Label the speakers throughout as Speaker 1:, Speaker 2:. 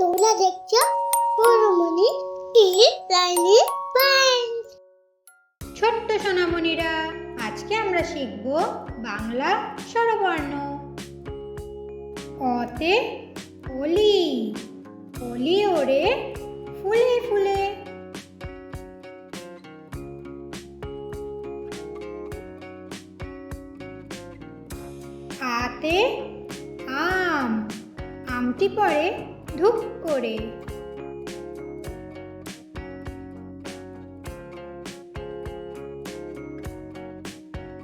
Speaker 1: তোমরা দেখছো পৌরমণি লাইনি পয়েন্ট।
Speaker 2: ছোট্ট সোনামণিরা, আজকে আমরা শিখব বাংলা স্বরবর্ণ। অতে অলি, অলি ওড়ে ফুলে ফুলে। আতে আম, আমটি পড়ে ধুপ করে।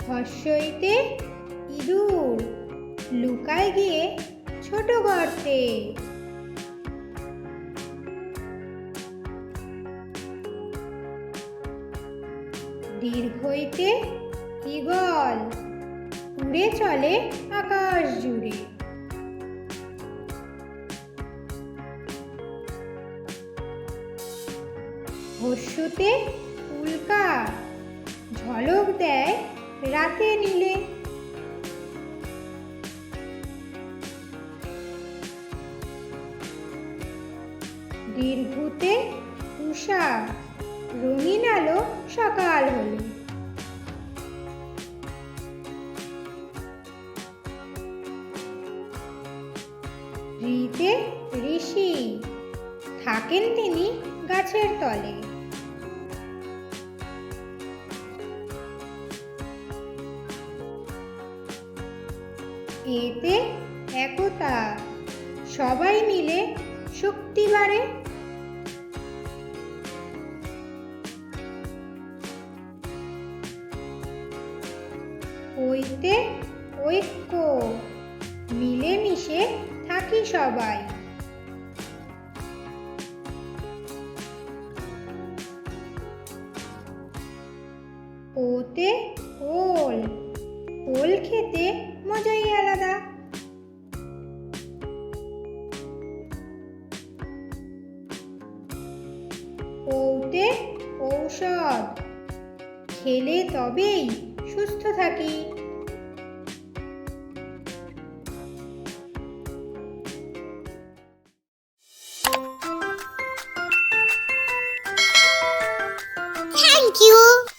Speaker 2: হর্ষইতে ইঁদুর, লুকায় গিয়ে ছোট গর্তে। দীর্ঘইতে ঈগল, উড়ে চলে আকাশ জুড়ে। হর্ষুতে উল্কা, ঝলক দেয় রাতে নীলে। দীর্ঘতে উষা, রঙিন আলো সকাল হলে। ঋতে ঋষি, থাকেন তিনি গাছের তলে। এতে একতা, সবাই মিলে শক্তি বাড়ে। ঐতে ঐক্য, মিলেমিশে থাকি সবাই। ওতে ওল, ওল খেতে মজাই আলাদা। ঔতে ঔষধ, খেলে তবেই সুস্থ থাকি।
Speaker 1: Thank you.